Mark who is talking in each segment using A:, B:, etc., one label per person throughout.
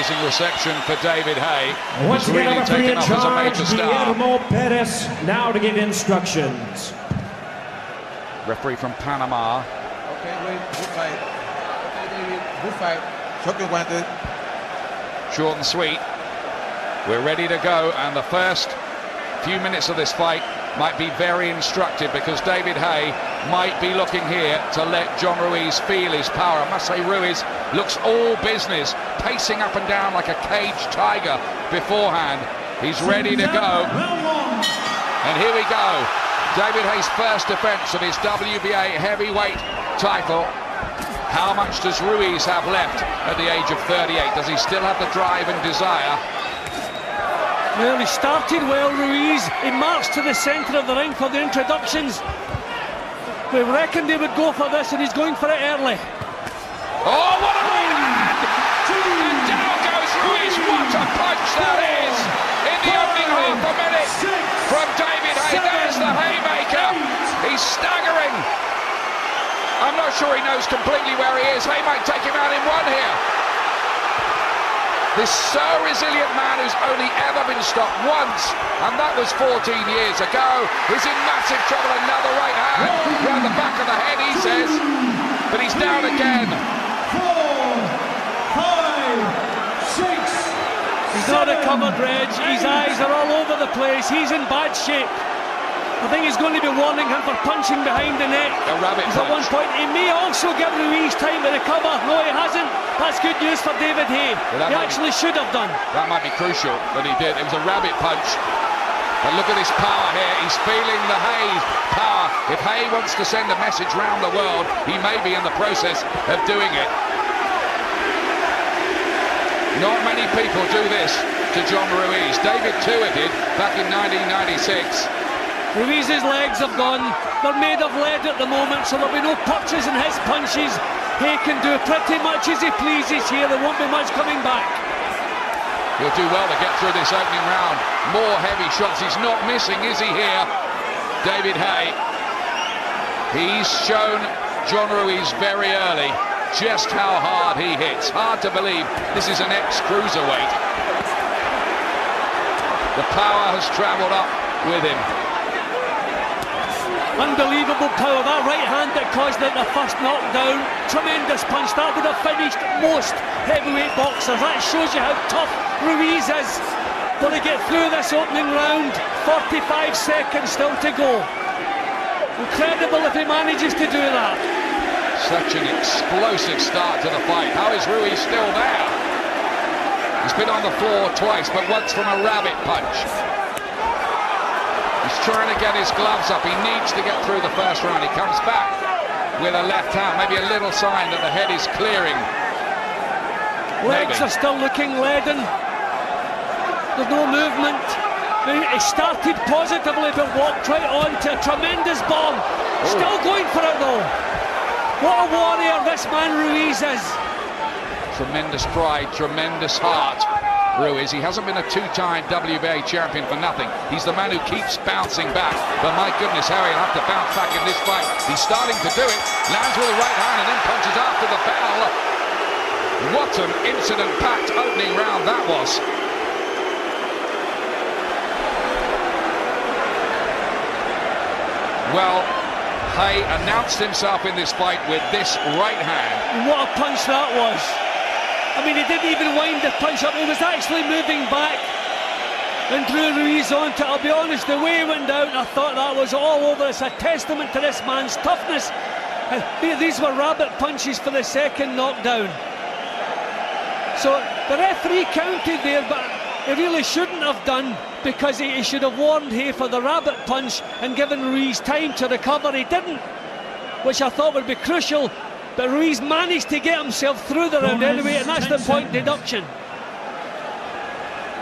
A: amazing reception for David Haye.
B: Once
A: He's
B: again,
A: really
B: referee
A: taken
B: in
A: up as a
B: charge,
A: major star.
B: Guillermo Perez, now to give instructions.
A: Referee from Panama.
C: Okay, wait, good fight. Okay, David, good fight. Choque guante.
A: Short and sweet. We're ready to go, and the first few minutes of this fight might be very instructive, because David Haye might be looking here to let John Ruiz feel his power. I must say, Ruiz looks all business, pacing up and down like a caged tiger beforehand. He's ready to go. And here we go. David Haye's first defense of his WBA heavyweight title. How much does Ruiz have left at the age of 38? Does he still have the drive and desire?
D: Well, he started well, Ruiz. He marched to the centre of the ring for the introductions. We reckoned he would go for this, and he's going for it early.
A: Oh, what a right hand! And down goes Ruiz. What a punch that is! In the opening half a minute from David Haye. There's the haymaker. He's staggering. I'm not sure he knows completely where he is. Haye might take him out in one here. This so resilient man who's only ever been stopped once, and that was 14 years ago, is in massive trouble. Another right hand round the back of the head, he says, but he's down again.
B: 4, 5, 6.
D: He's not recovered, Reg. His eyes are all over the place. He's in bad shape. I think he's going to be warning him for punching behind the neck.
A: A rabbit
D: At one
A: punch.
D: point, he may also give Ruiz time to recover. No, he hasn't. That's good news for David Haye.
A: Well,
D: he actually should have done.
A: That might be crucial, but he did. It was a rabbit punch. But look at his power here. He's feeling the Haye power. If Haye wants to send a message round the world, he may be in the process of doing it. Not many people do this to John Ruiz. David Tua did back in 1996.
D: Ruiz's legs have gone. They're made of lead at the moment, so there'll be no punches in his punches. He can do pretty much as he pleases here. There won't be much coming back.
A: He'll do well to get through this opening round. More heavy shots. He's not missing, is he here? David Haye. He's shown John Ruiz very early just how hard he hits. Hard to believe this is an ex-cruiserweight. The power has travelled up with him.
D: Unbelievable power. That right hand that caused it the first knockdown. Tremendous punch. That would have finished most heavyweight boxers. That shows you how tough Ruiz is. Will he get through this opening round? 45 seconds still to go. Incredible if he manages to do that.
A: Such an explosive start to the fight. How is Ruiz still there? He's been on the floor twice, but once from a rabbit punch. He's trying to get his gloves up. He needs to get through the first round. He comes back with a left hand. Maybe a little sign that the head is clearing.
D: Legs
A: Maybe.
D: are still looking leaden. There's no movement. He started positively, but walked right on to a tremendous bomb. Still going for it though. What a warrior this man Ruiz is.
A: Tremendous pride, tremendous heart. Ruiz, he hasn't been a two-time WBA champion for nothing. He's the man who keeps bouncing back. But my goodness, Harry will have to bounce back in this fight. He's starting to do it. Lands with the right hand and then punches after the bell. What an incident-packed opening round that was. Well, Haye announced himself in this fight with this right hand.
D: What a punch that was. I mean, he didn't even wind the punch up. He was actually moving back and drew Ruiz onto it. I'll be honest, the way he went down, I thought that was all over. It's a testament to this man's toughness. These were rabbit punches for the second knockdown. So the referee counted there, but he really shouldn't have done, because he should have warned Haye for the rabbit punch and given Ruiz time to recover. He didn't, which I thought would be crucial. But Ruiz managed to get himself through the round anyway, and that's the point deduction.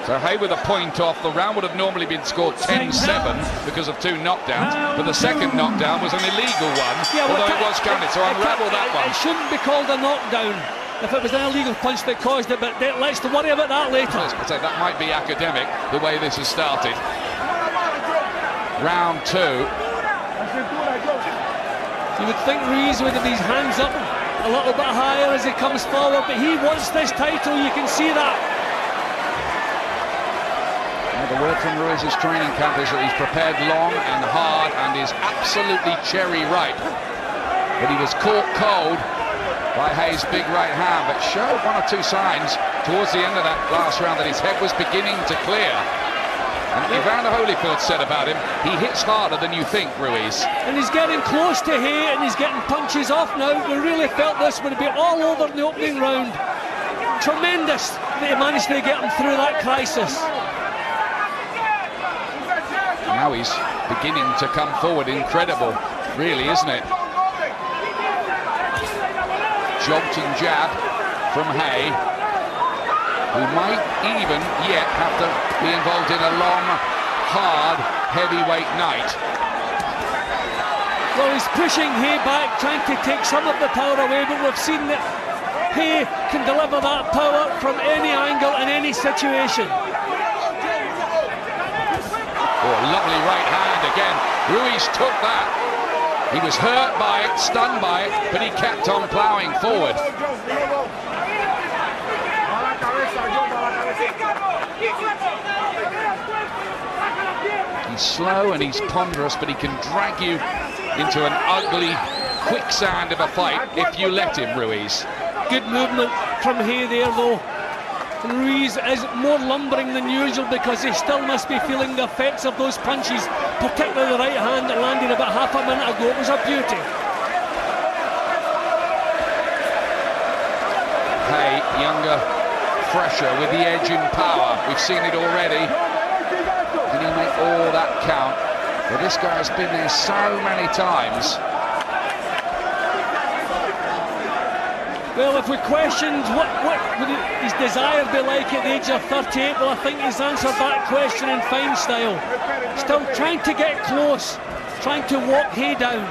A: So Haye with a point off. The round would have normally been scored 10-7 because of two knockdowns, but the second knockdown was an illegal one, although it was counted, so unravel that one.
D: It shouldn't be called a knockdown if it was an illegal punch that caused it, but let's worry about that later.
A: I'd say that might be academic, the way this has started. Round two.
D: You would think Ruiz would have his hands up a little bit higher as he comes forward, but he wants this title, you can see that.
A: The word from Ruiz's training camp is that he's prepared long and hard and is absolutely cherry ripe. But he was caught cold by Haye's big right hand, but showed one or two signs towards the end of that last round that his head was beginning to clear. And Evander Holyfield said about him, he hits harder than you think, Ruiz.
D: And he's getting close to Haye, and he's getting punches off now. We really felt this would be all over in the opening round. Tremendous that he managed to get him through that crisis.
A: Now he's beginning to come forward. Incredible, really, isn't it? Jolting jab from Haye, who might even yet have to be involved in a long, hard, heavyweight night.
D: Well, he's pushing Haye back, trying to take some of the power away, but we've seen that Haye can deliver that power from any angle in any situation.
A: Oh, lovely right hand again. Ruiz took that. He was hurt by it, stunned by it, but he kept on ploughing forward. He's slow and he's ponderous, but he can drag you into an ugly quicksand of a fight if you let him, Ruiz.
D: Good movement from Haye there, though. Ruiz is more lumbering than usual because he still must be feeling the effects of those punches, particularly the right hand that landed about half a minute ago. It was a beauty.
A: Haye, younger, fresher, with the edge in power. We've seen it already. Can he make all that count? Well, this guy's been there so many times.
D: Well, if we questioned what would his desire be like at the age of 38, well, I think he's answered that question in fine style. Still trying to get close, trying to walk Haye down.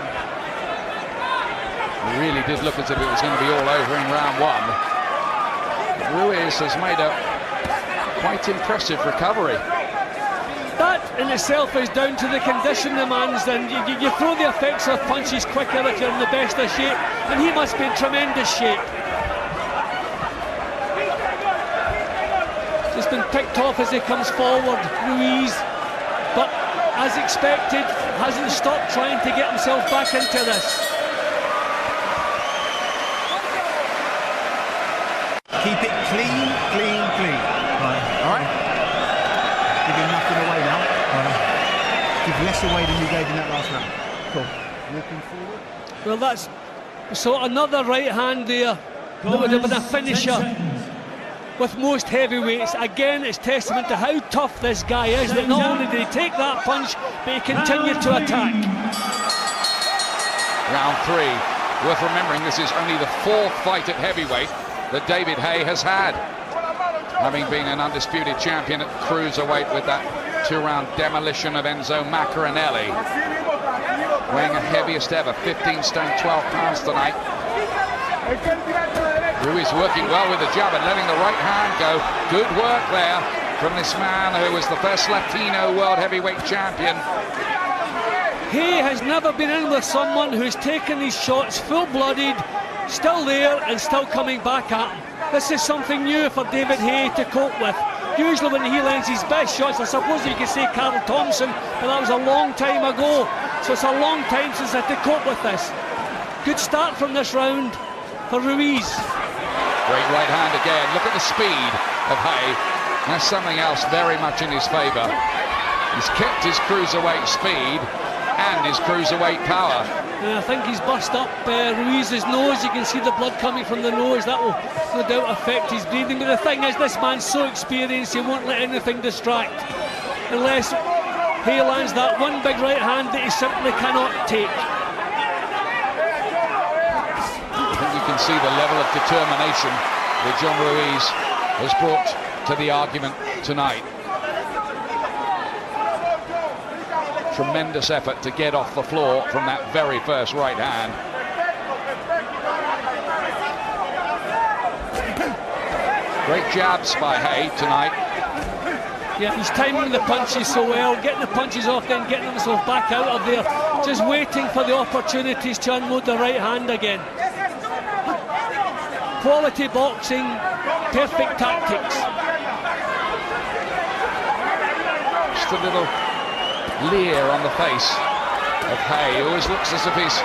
A: It really did look as if it was going to be all over in round one. But Ruiz has made a quite impressive recovery.
D: That in itself is down to the condition the man's in. You throw the effects of punches quicker if you're in the best of shape, and he must be in tremendous shape. Just been picked off as he comes forward, Ruiz, but as expected, hasn't stopped trying to get himself back into this.
C: Keep it clean, clean, clean. Right. All right. Giving nothing away now. Give less away than you gave in that last round. Cool. Walking forward.
D: Well, that's so another right hand there that would have been a finisher with most heavyweights. Again, it's testament to how tough this guy is, that not only did he take that punch, but he continued to attack.
A: Round three. Worth remembering, this is only the fourth fight at heavyweight that David Haye has had, having been an undisputed champion at cruiserweight with that two-round demolition of Enzo Maccarinelli. Weighing a heaviest ever, 15 stone 12 pounds tonight. Ruiz working well with the jab and letting the right hand go. Good work there from this man who was the first Latino world heavyweight champion.
D: Haye has never been in with someone who's taken these shots full-blooded, still there and still coming back at him. This is something new for David Haye to cope with. Usually when he lands his best shots, I suppose you could say Carl Thompson, but that was a long time ago. So it's a long time since I had to cope with this. Good start from this round for Ruiz.
A: Great right hand again. Look at the speed of Haye. That's something else very much in his favour. He's kept his cruiserweight speed and his cruiserweight power.
D: And I think he's bust up Ruiz's nose. You can see the blood coming from the nose. That will no doubt affect his breathing. But the thing is, this man's so experienced, he won't let anything distract. Unless Haye lands that one big right hand that he simply cannot take.
A: I think you can see the level of determination that John Ruiz has brought to the argument tonight. Tremendous effort to get off the floor from that very first right hand. Great jabs by Haye tonight.
D: Yeah, he's timing the punches so well, getting the punches off, then getting himself back out of there, just waiting for the opportunities to unload the right hand again. quality boxing, perfect tactics.
A: Just a little leer on the face of Haye. He always looks as if he's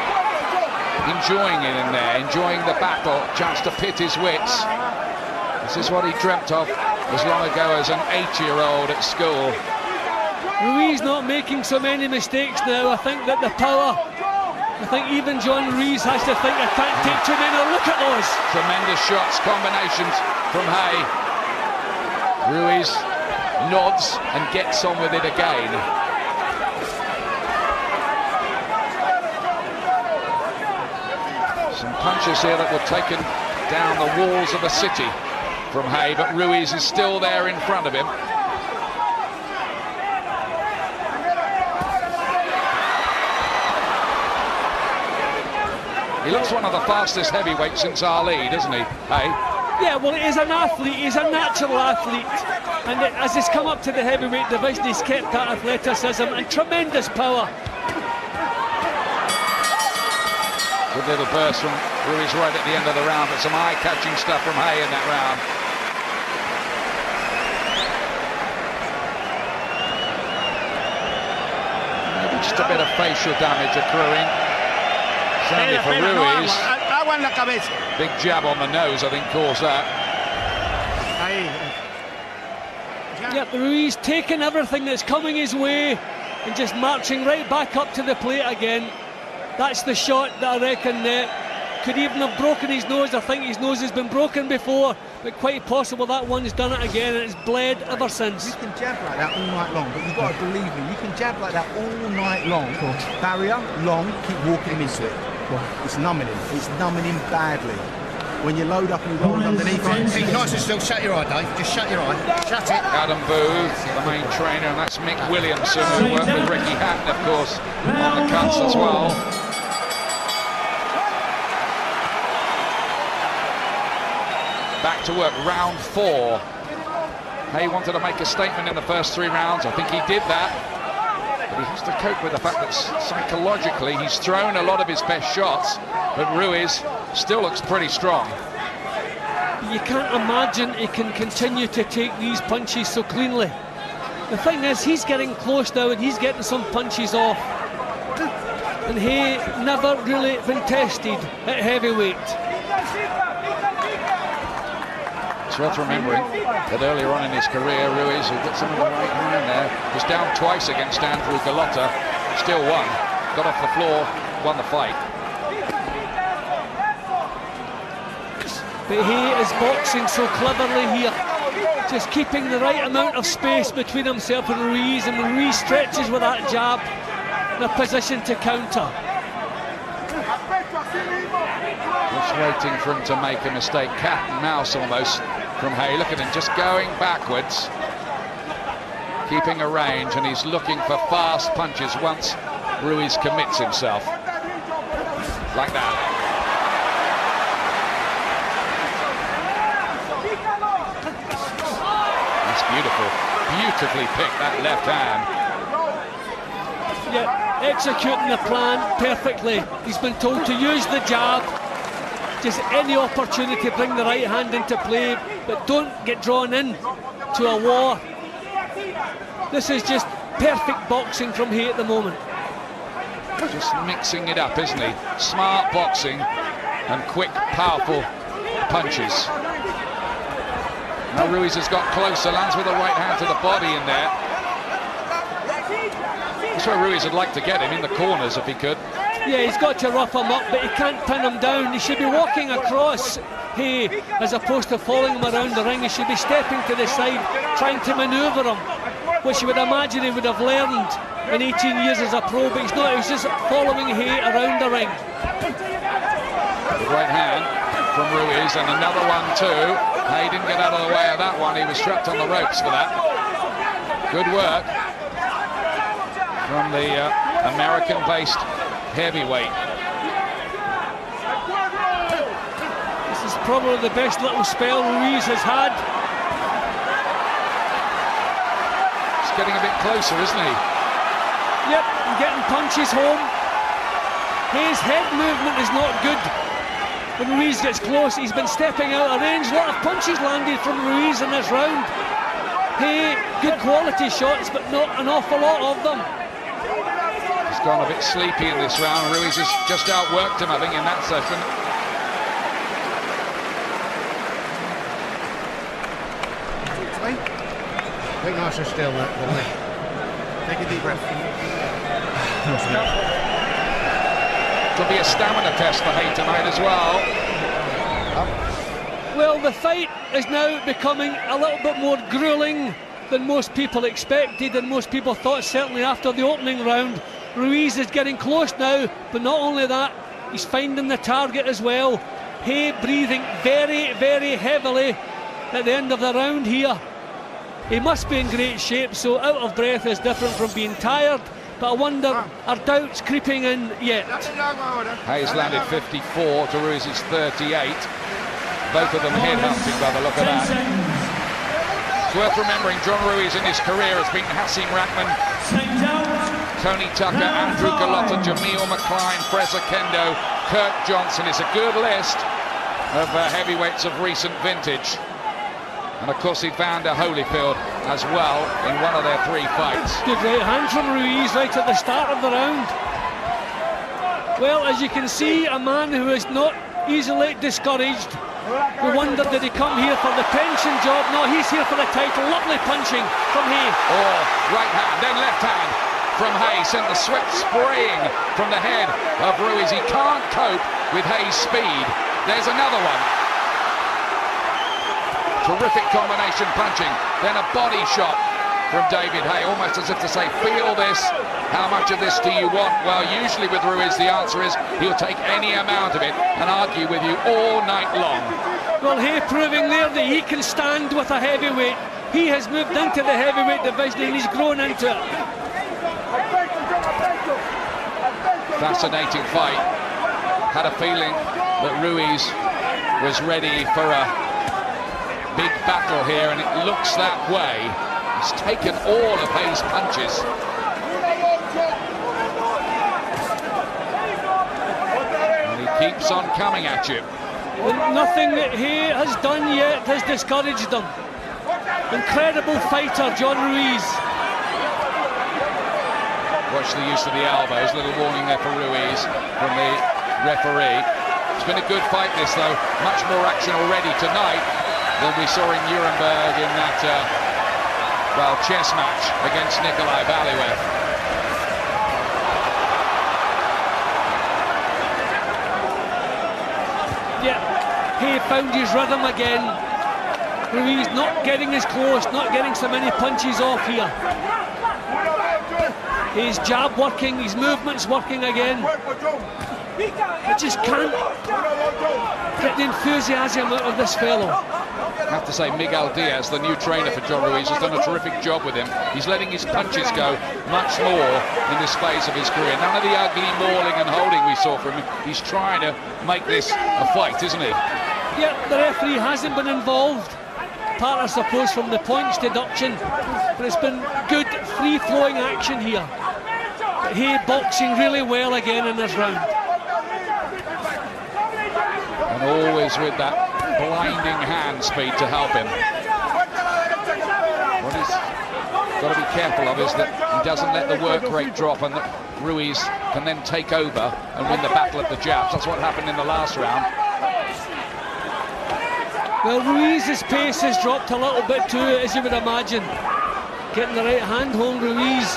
A: enjoying it in there, enjoying the battle, chance to pit his wits. This is what he dreamt of as long ago as an 8-year-old at school.
D: Ruiz not making so many mistakes now. I think that the power, I think even John Ruiz has to think, I can't take too many. Look at those.
A: Tremendous shots, combinations from Haye. Ruiz nods and gets on with it again. Some punches here that were taken down the walls of a city from Haye, but Ruiz is still there in front of him. He looks one of the fastest heavyweights since Ali, doesn't he, Haye?
D: Yeah, well, he's an athlete, he's a natural athlete. And as he's come up to the heavyweight division, he's kept that athleticism and tremendous power.
A: Good little burst from Ruiz right at the end of the round, but some eye-catching stuff from Haye in that round. Maybe just a bit of facial damage accruing. Certainly for Ruiz. Big jab on the nose, I think, caused that.
D: Yep, Ruiz taking everything that's coming his way and just marching right back up to the plate again. That's the shot that I reckon could even have broken his nose. I think his nose has been broken before, but quite possible that one's done it again, and it's bled ever since.
C: You can jab like that all night long, but you've got to believe me, you can jab like that all night long. Barrier, long, keep walking him into it. It's numbing him. It's numbing him badly. When you load up and you roll underneath it.
E: Keep nice and still. Shut your eye, Dave. Just shut your eye. Shut it.
A: Adam Booth, the main trainer, and that's Mick Williamson, who worked with Ricky Hatton, of course, on the cuts as well. Back to work, round 4. Haye wanted to make a statement in the first 3 rounds. I think he did that. But he has to cope with the fact that psychologically he's thrown a lot of his best shots, but Ruiz still looks pretty strong.
D: You can't imagine he can continue to take these punches so cleanly. The thing is, he's getting close now and he's getting some punches off. And Haye never really been tested at heavyweight.
A: It's worth remembering that earlier on in his career, Ruiz, who got some of the right hand there, was down twice against Andrew Galotta, still won, got off the floor, won the fight.
D: But Haye is boxing so cleverly here, just keeping the right amount of space between himself and Ruiz, and Ruiz stretches with that jab in a position to counter.
A: Just waiting for him to make a mistake. Cat and mouse almost from Haye. Look at him just going backwards, keeping a range, and he's looking for fast punches once Ruiz commits himself. Like that. That's beautiful. Beautifully picked, that left hand.
D: Yeah, executing the plan perfectly. He's been told to use the jab. Just any opportunity to bring the right hand into play, but don't get drawn in to a war. This is just perfect boxing from Haye at the moment.
A: Just mixing it up, isn't he? Smart boxing and quick, powerful punches. Now Ruiz has got closer, lands with a right hand to the body in there. That's where Ruiz would like to get him, in the corners if he could.
D: Yeah, he's got to rough him up, but he can't pin him down. He should be walking across Haye as opposed to following him around the ring. He should be stepping to the side, trying to manoeuvre him, which you would imagine he would have learned in 18 years as a pro, but he's not. He's just following Haye around the ring.
A: The right hand from Ruiz, and another one too. Haye didn't get out of the way of that one. He was strapped on the ropes for that. Good work from the American-based heavyweight.
D: This is probably the best little spell Ruiz has had.
A: He's getting a bit closer, isn't he?
D: Yep, and getting punches home. Haye's head movement is not good. when Ruiz gets close, he's been stepping out of range. A lot of punches landed from Ruiz in this round. Haye, good quality shots, but not an awful lot of them.
A: He's gone a bit sleepy in this round. Ruiz has just outworked him, I think, in that session.
E: Take nice and still, boy. Take a deep breath.
A: Could be a stamina test for Haye tonight as well.
D: Well, the fight is now becoming a little bit more grueling than most people expected and most people thought, certainly after the opening round. Ruiz is getting close now, but not only that, he's finding the target as well. Haye breathing very, very heavily at the end of the round here. He must be in great shape, so out of breath is different from being tired, but I wonder, are doubts creeping in yet?
A: Haye's landed 54 to Ruiz's 38. Both of them head-hunting by the look of that. It's worth remembering, John Ruiz in his career has been Hasim Rahman, Tony Tucker, Andrew Gallotta, Jamil McCline, Fraser Kendo, Kirk Johnson. It's a good list of heavyweights of recent vintage. And of course he found Holyfield as well in one of their 3 fights.
D: Good right hand from Ruiz right at the start of the round. Well, as you can see, a man who is not easily discouraged. We wondered, did he come here for the pension job? No, he's here for the title. Lovely punching from Haye.
A: Oh, right hand, then left hand from Haye. Sent the sweat spraying from the head of Ruiz. He can't cope with Haye's speed. There's another one. Terrific combination punching. Then a body shot from David Haye, almost as if to say, feel this. How much of this do you want? Well, usually with Ruiz, the answer is he'll take any amount of it and argue with you all night long.
D: Well, Haye proving there that he can stand with a heavyweight. He has moved into the heavyweight division and he's grown into it.
A: Fascinating fight. Had a feeling that Ruiz was ready for a big battle here, and it looks that way. He's taken all of Haye's punches. And he keeps on coming at you.
D: And nothing that Haye has done yet has discouraged him. Incredible fighter, John Ruiz.
A: Watch the use of the elbows. Little warning there for Ruiz from the referee. It's been a good fight this though. Much more action already tonight than we saw in Nuremberg in that, chess match against Nikolai Valiev.
D: Yeah, Haye found his rhythm again. Ruiz not getting as close, not getting so many punches off here. His jab working, his movements working again. I just can't get the enthusiasm out of this fellow.
A: I have to say, Miguel Diaz, the new trainer for John Ruiz, has done a terrific job with him. He's letting his punches go much more in this phase of his career. None of the ugly mauling and holding we saw from him. He's trying to make this a fight, isn't he?
D: Yeah, the referee hasn't been involved. Part, I suppose, from the points deduction. But it's been good, free-flowing action here. But Haye boxing really well again in this round.
A: And always with that blinding hand speed to help him. What he's got to be careful of is that he doesn't let the work rate drop and that Ruiz can then take over and win the battle of the jabs. That's what happened in the last round.
D: Well, Ruiz's pace has dropped a little bit too, as you would imagine. Getting the right hand hold, Ruiz.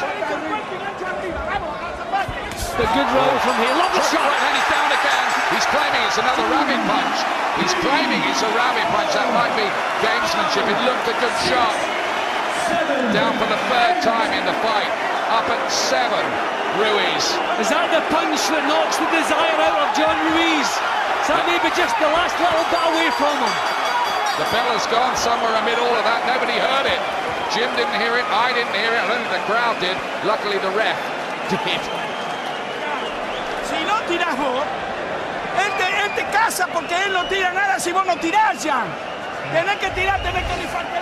D: But good round from here. Lovely shot.
A: And he's down again. He's claiming it's another rabbit punch. He's claiming it's a rabbit punch. That might be gamesmanship. It looked a good shot. Down for the 3rd time in the fight. Up at 7, Ruiz.
D: Is that the punch that knocks the desire out of John Ruiz? Is that maybe just the last little bit away from him?
A: The bell has gone somewhere amid all of that. Nobody heard it. Jim didn't hear it. I didn't hear it. I don't think the crowd did. Luckily, the ref did.
F: Si no tiras vos, él te casa porque él no tira nada si vos no tirás ya. Tenés que tirar, tenés que rifarte.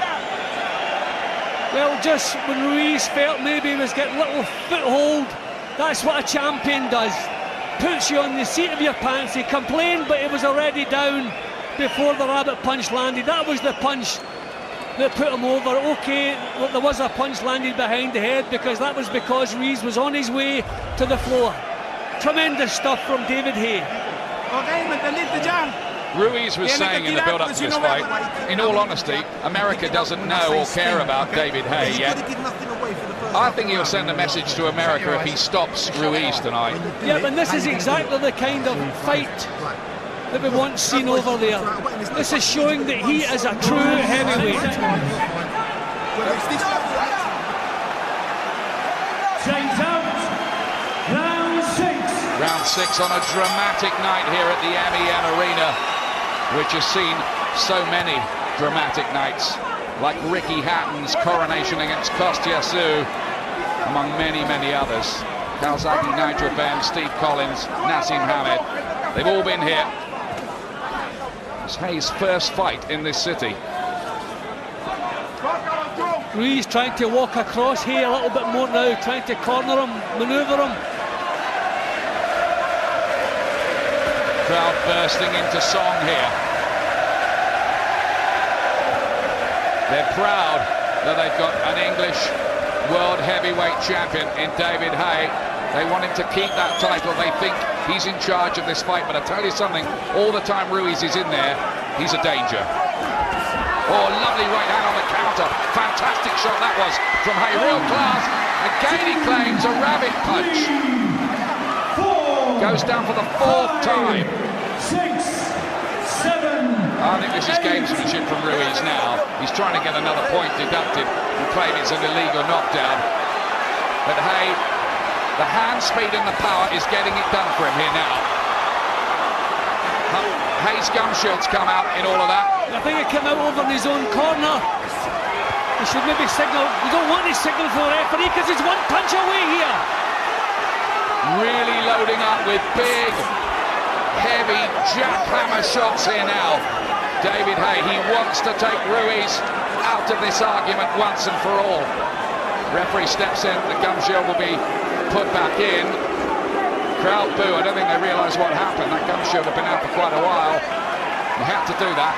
D: Well, just when Ruiz felt maybe he was getting a little foothold, that's what a champion does. puts you on the seat of your pants. He complained, but he was already down before the rabbit punch landed. That was the punch that put him over. Okay, there was a punch landed behind the head, because that was because Ruiz was on his way to the floor. Tremendous stuff from David Haye.
F: Okay, ¿me entendiste, John?
A: Ruiz was saying in the build-up to this fight, in all honesty, America doesn't know or care about David Haye yet. I think he'll send a message to America if he stops Ruiz tonight.
D: Yeah, and this is exactly the kind of fight that we want seen over there. This is showing that he is a true heavyweight.
B: Change out. Round 6.
A: Round 6 on a dramatic night here at the M.E.N arena, which has seen so many dramatic nights, like Ricky Hatton's coronation against Kostya Tszyu, among many, many others. Calzaghe, Nigel Benn, Steve Collins, Nassim Hamed, they've all been here. It's Haye's first fight in this city.
D: Ruiz trying to walk across Haye a little bit more now, trying to corner him, manoeuvre him.
A: Crowd bursting into song here. They're proud that they've got an English world heavyweight champion in David Haye. They want him to keep that title. They think he's in charge of this fight. But I tell you something, all the time Ruiz is in there, he's a danger. Oh, lovely right hand on the counter. Fantastic shot that was from Haye, real class. Again he claims a rabbit punch. Goes down for the 4th time.
B: 6, 7.
A: I think this is gamesmanship from Ruiz now. He's trying to get another point deducted and claim it's an illegal knockdown. But Haye, the hand speed and the power is getting it done for him here now. Haye's gum shield's come out in all of that.
D: I think he came out over in his own corner. He should maybe signal. We don't want his signal for the referee, because he's one punch away here.
A: Really loading up with big, heavy jackhammer shots here now. David Haye, he wants to take Ruiz out of this argument once and for all. Referee steps in, the gum shield will be put back in. Crowd boo, I don't think they realise what happened. That gum shield had been out for quite a while. You have to do that.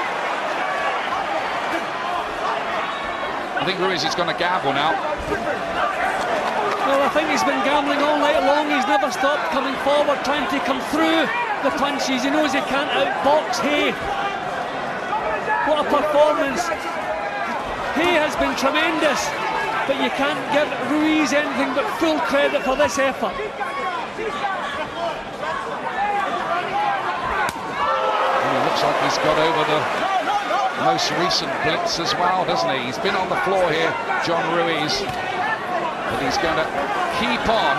A: I think Ruiz is going to gamble now.
D: Well, I think he's been gambling all night long. He's never stopped coming forward, trying to come through the punches. He knows he can't outbox Haye. What a performance. Haye has been tremendous, but you can't give Ruiz anything but full credit for this effort.
A: And it looks like he's got over the most recent blitz as well, doesn't he? He's been on the floor here, John Ruiz. But he's going to keep on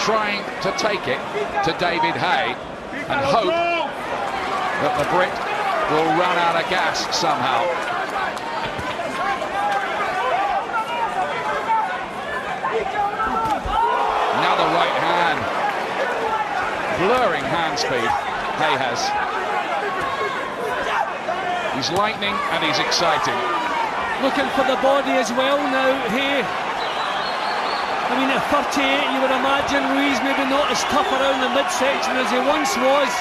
A: trying to take it to David Haye and hope that the Brit will run out of gas somehow. Another right hand. Blurring hand speed, Haye has. He's lightning and he's exciting.
D: Looking for the body as well now, Haye. I mean, at 38, you would imagine Ruiz maybe not as tough around the midsection as he once was.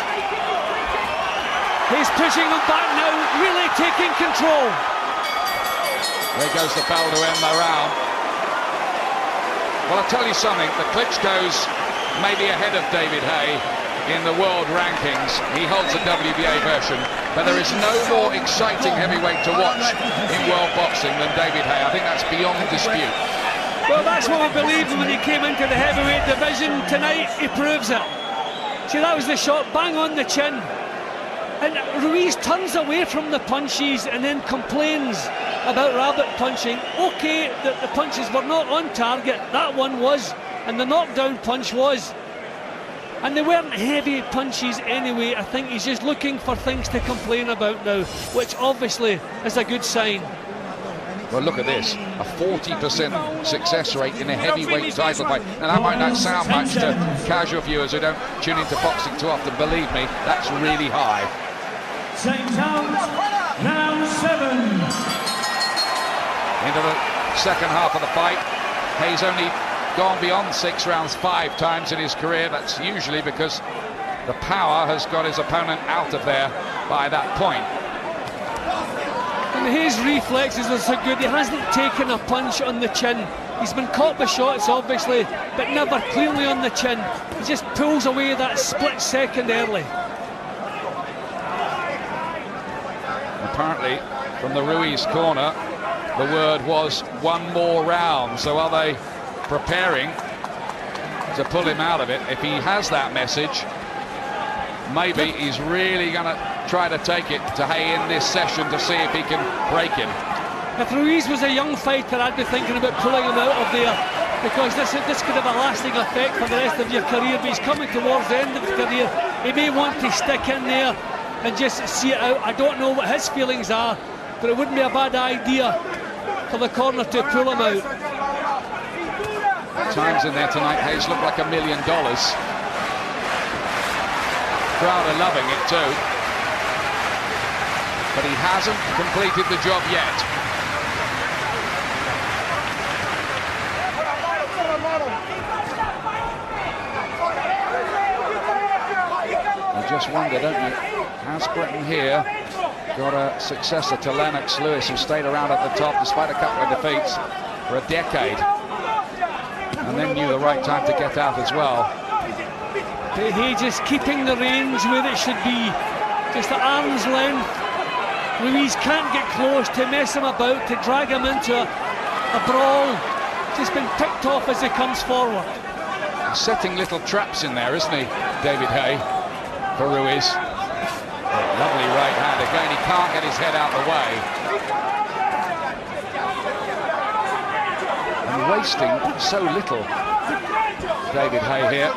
D: He's pushing him back now, really taking control.
A: There goes the bell to end the round. Well, I'll tell you something, the Klitschko's maybe ahead of David Haye in the world rankings. He holds the WBA version, but there is no more exciting heavyweight to watch in world boxing than David Haye. I think that's beyond dispute.
D: Well, that's what we believed when he came into the heavyweight division. Tonight, he proves it. See, that was the shot, bang on the chin. And Ruiz turns away from the punches and then complains about rabbit punching. Okay, that the punches were not on target, that one was, and the knockdown punch was. And they weren't heavy punches anyway. I think he's just looking for things to complain about now, which obviously is a good sign.
A: Well, look at this, a 40% success rate in a heavyweight title fight. And that might not sound much to casual viewers who don't tune into boxing too often. Believe me, that's really high.
B: Change out. Round 7.
A: Into the second half of the fight. Haye's only gone beyond 6 rounds 5 times in his career. That's usually because the power has got his opponent out of there by that point.
D: And his reflexes are so good. He hasn't taken a punch on the chin. He's been caught by shots, obviously, but never clearly on the chin. He just pulls away that split second early.
A: Apparently, from the Ruiz corner, the word was one more round. So are they preparing to pull him out of it? If he has that message, maybe he's really going to try to take it to Haye in this session to see if he can break him.
D: If Ruiz was a young fighter, I'd be thinking about pulling him out of there, because this could have a lasting effect for the rest of your career. But he's coming towards the end of his career. He may want to stick in there and just see it out. I don't know what his feelings are, but it wouldn't be a bad idea for the corner to pull him out.
A: At times in there tonight, Hayes looked like $1 million. Crowd are loving it too, but he hasn't completed the job yet. You just wonder, don't you, has Britain here got a successor to Lennox Lewis, who stayed around at the top despite a couple of defeats for a decade, and then knew the right time to get out as well.
D: He just keeping the range where it should be, just at arm's length. Ruiz can't get close to mess him about, to drag him into a brawl. Just been picked off as he comes forward.
A: He's setting little traps in there, isn't he, David Haye, for Ruiz? Lovely right hand again. He can't get his head out the way. And wasting so little, David Haye here.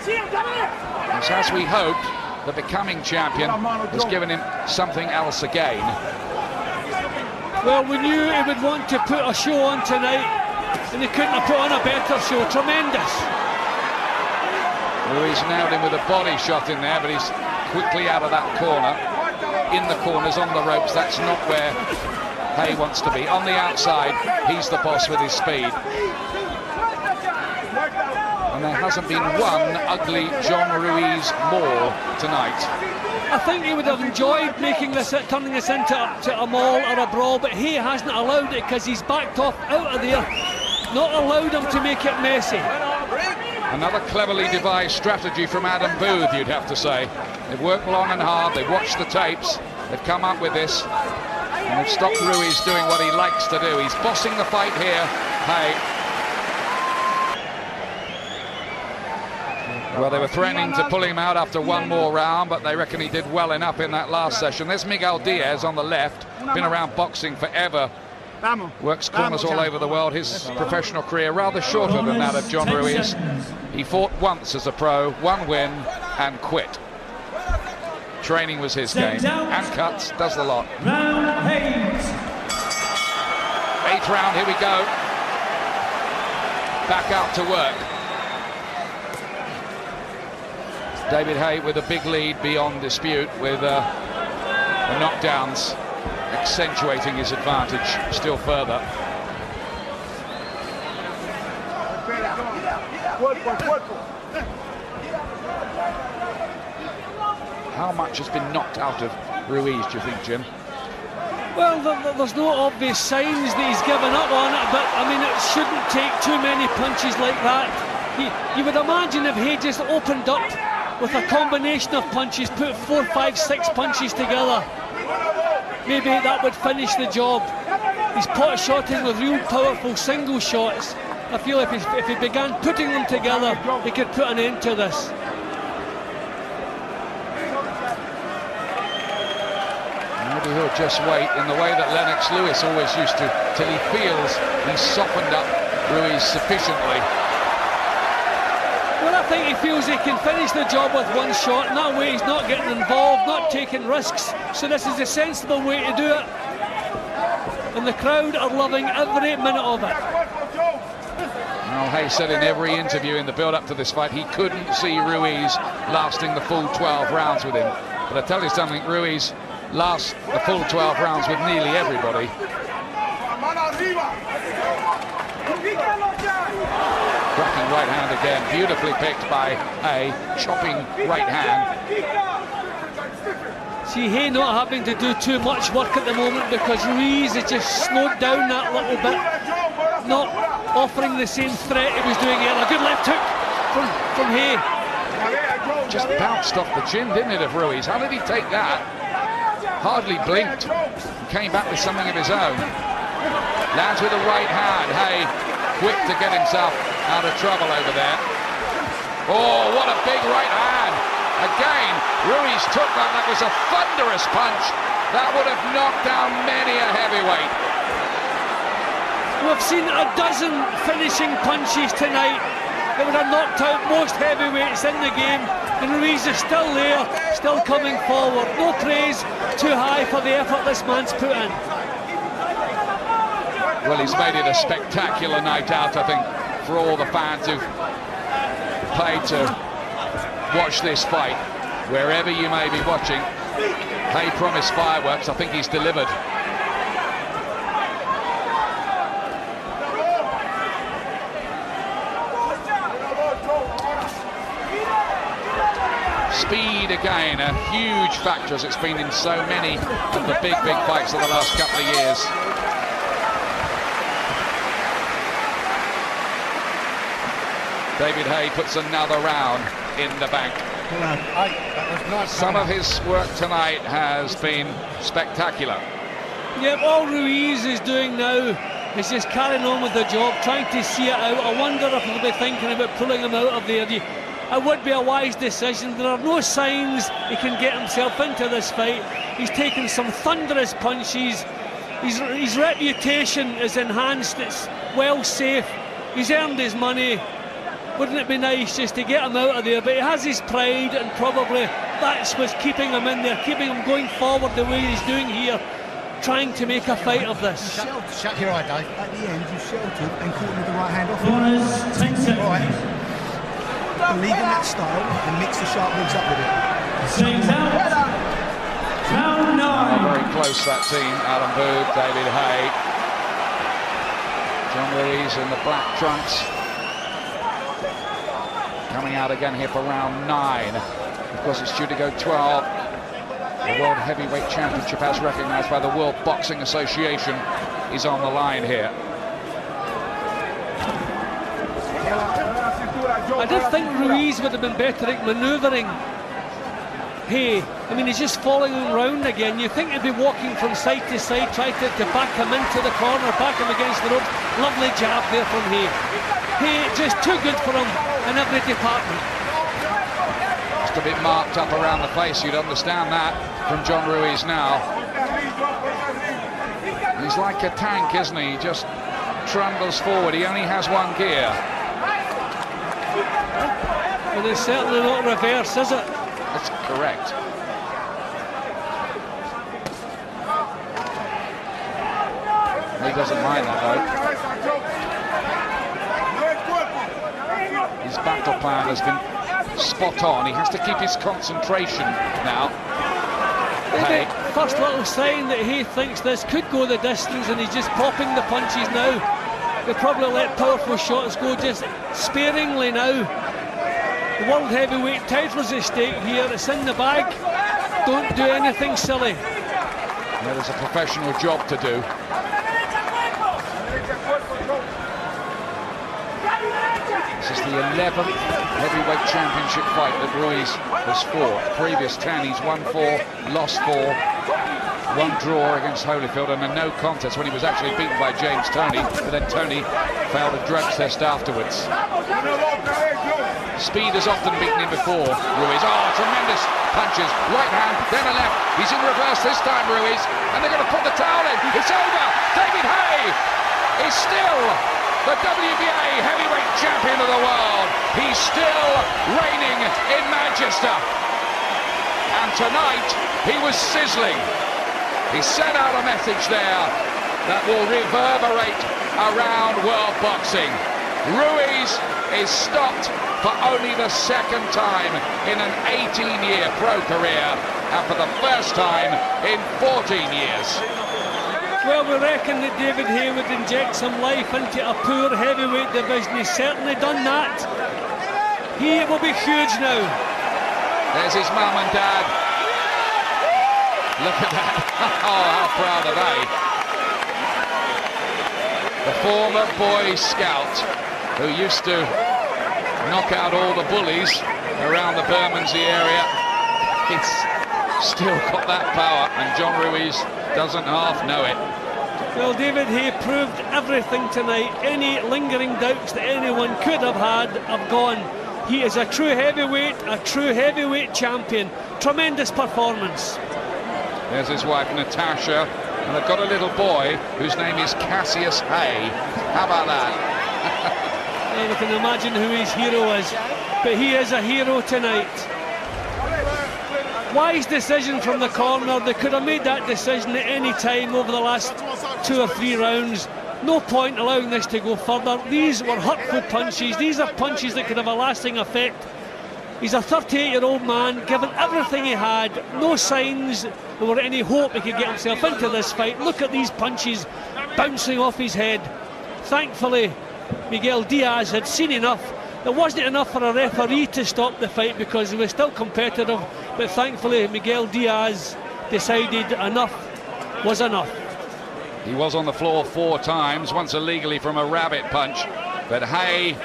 A: It's as we hoped, the becoming champion has given him something else again.
D: Well, we knew he would want to put a show on tonight, and he couldn't have put on a better show. Tremendous.
A: Ruiz nailed him with a body shot in there, but he's quickly out of that corner. In the corners, on the ropes, that's not where Haye wants to be. On the outside, he's the boss with his speed. And there hasn't been one ugly John Ruiz maul tonight.
D: I think he would have enjoyed making this, turning this into a maul or a brawl, but he hasn't allowed it because he's backed off out of there, not allowed him to make it messy.
A: Another cleverly devised strategy from Adam Booth, you'd have to say. They've worked long and hard, they've watched the tapes, they've come up with this, and they've stopped Ruiz doing what he likes to do. He's bossing the fight here, Haye. Well, they were threatening to pull him out after one more round, but they reckon he did well enough in that last session. There's Miguel Diaz on the left, been around boxing forever, works corners all over the world. His professional career rather shorter than that of John Ruiz. He fought once as a pro, one win, and quit. Training was his game, and cuts, does the lot.
B: Round Hayes.
A: 8th round, here we go. Back out to work. David Haye with a big lead beyond dispute, with the knockdowns accentuating his advantage still further. How much has been knocked out of Ruiz, do you think, Jim?
D: Well, there's no obvious signs that he's given up on it, but I mean, it shouldn't take too many punches like that. You would imagine if he just opened up with a combination of punches, put 4, 5, 6 punches together, maybe that would finish the job. He's pot-shotting with real powerful single shots. I feel if he began putting them together, he could put an end to this.
A: Maybe he'll just wait in the way that Lennox Lewis always used to, till he feels he's softened up Ruiz sufficiently.
D: Well, I think he feels he can finish the job with one shot, and that way he's not getting involved, not taking risks. So this is a sensible way to do it. And the crowd are loving every minute of it.
A: Well, Haye said in every interview in the build-up to this fight he couldn't see Ruiz lasting the full 12 rounds with him. But I tell you something, Ruiz lasts the full 12 rounds with nearly everybody. Cracking right hand again, beautifully picked by Haye, chopping right hand.
D: See, Haye not having to do too much work at the moment because Ruiz has just slowed down that little bit, not offering the same threat he was doing earlier. Good left hook from Haye.
A: Just bounced off the chin, didn't it, of Ruiz? How did he take that? Hardly blinked. Came back with something of his own. Lands with a right hand. Haye quick to get himself out of trouble over there. Oh, what a big right hand. Again, Ruiz took that. That was a thunderous punch. That would have knocked down many a heavyweight.
D: We've seen a dozen finishing punches tonight that would have knocked out most heavyweights in the game, and Ruiz is still there, still coming forward. No praise too high for the effort this man's put in.
A: Well, he's made it a spectacular night out, I think, for all the fans who've paid to watch this fight. Wherever you may be watching, Haye promised fireworks. I think he's delivered. Speed again, a huge factor as it's been in so many of the big fights of the last couple of years. David Haye puts another round in the bank. Some of his work tonight has been spectacular.
D: Yep, all Ruiz is doing now is just carrying on with the job, trying to see it out. I wonder if he'll be thinking about pulling him out of there. It would be a wise decision. There are no signs he can get himself into this fight. He's taken some thunderous punches. His reputation is enhanced. It's well safe. He's earned his money. Wouldn't it be nice just to get him out of there? But he has his pride, and probably that's what's keeping him in there, keeping him going forward the way he's doing here, trying to make a fight of this.
E: Shut your eye, Dave.
C: At the end, you sheltered and caught him with the right hand off.
B: Corners, 10 seconds.
C: Believe in that style and mix the sharp moves up with it.
B: Six out. Round 9.
A: Very close, that team. Alan Bout, David Haye, John Ruiz in the black trunks. Coming out again here for round 9. Of course, it's due to go 12. The World Heavyweight Championship, as recognised by the World Boxing Association, is on the line here.
D: I did think Ruiz would have been better at manoeuvring Haye. I mean, he's just following him round again. You think he'd be walking from side to side, trying to back him into the corner, back him against the ropes. Lovely jab there from Haye. Haye just too good for him in every department.
A: Just a bit marked up around the face, you'd understand that from John Ruiz now. He's like a tank, isn't he? He just trundles forward. He only has one gear.
D: And it's certainly not reverse, is it?
A: That's correct. He doesn't mind that, though. His battle plan has been spot on. He has to keep his concentration now. Haye.
D: First little sign that he thinks this could go the distance, and he's just popping the punches now. They probably let powerful shots go just sparingly now. The World Heavyweight title's at stake here. It's in the bag. Don't do anything silly.
A: Yeah, there's a professional job to do. This is the 11th heavyweight championship fight that Ruiz has fought. Previous 10, he's won 4, lost 4, 1 draw against Holyfield, and a no contest when he was actually beaten by James Toney, but then Toney failed a drug test afterwards. Speed has often beaten him before, Ruiz. Oh, tremendous punches. Right hand, then a left. He's in reverse this time, Ruiz, and they're going to put the towel in. It's over. David Haye is still the WBA heavyweight champion of the world. He's still reigning in Manchester. And tonight, he was sizzling. He sent out a message there that will reverberate around world boxing. Ruiz is stopped for only the 2nd time in an 18-year pro career, and for the first time in 14 years.
D: Well, we reckon that David Haye would inject some life into a poor heavyweight division. He's certainly done that. He will be huge now.
A: There's his mum and dad. Look at that. Oh, how proud are they? The former Boy Scout who used to knock out all the bullies around the Bermondsey area. It's still got that power, and John Ruiz doesn't half know it.
D: Well, David Haye proved everything tonight. Any lingering doubts that anyone could have had have gone. He is a true heavyweight champion. Tremendous performance.
A: There's his wife Natasha, and they've got a little boy whose name is Cassius Haye. How about that?
D: Well, we can imagine who his hero is, but he is a hero tonight. Wise decision from the corner. They could have made that decision at any time over the last 2 or 3 rounds. No point allowing this to go further. These were hurtful punches. These are punches that could have a lasting effect. He's a 38-year-old man, given everything he had. No signs there were any hope he could get himself into this fight. Look at these punches bouncing off his head. Thankfully, Miguel Diaz had seen enough. It wasn't enough for a referee to stop the fight because it was still competitive, but thankfully Miguel Diaz decided enough was enough.
A: He was on the floor 4 times, once illegally from a rabbit punch, but Haye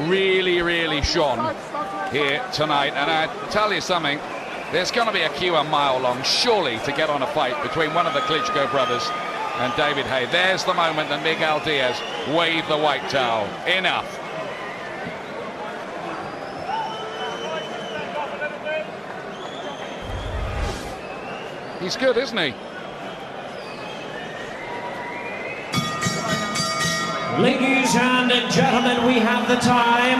A: really shone here tonight. And I tell you something, there's going to be a queue a mile long, surely, to get on a fight between one of the Klitschko brothers and David Haye. There's the moment that Miguel Diaz waved the white towel. Enough. He's good, isn't he?
G: Ladies and gentlemen, we have the time.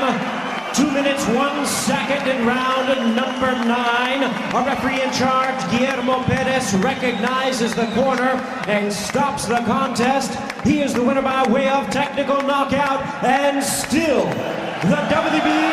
G: 2 minutes, 1 second in round number 9. Our referee in charge, Guillermo Perez, recognizes the corner and stops the contest. He is the winner by way of technical knockout and still the WBA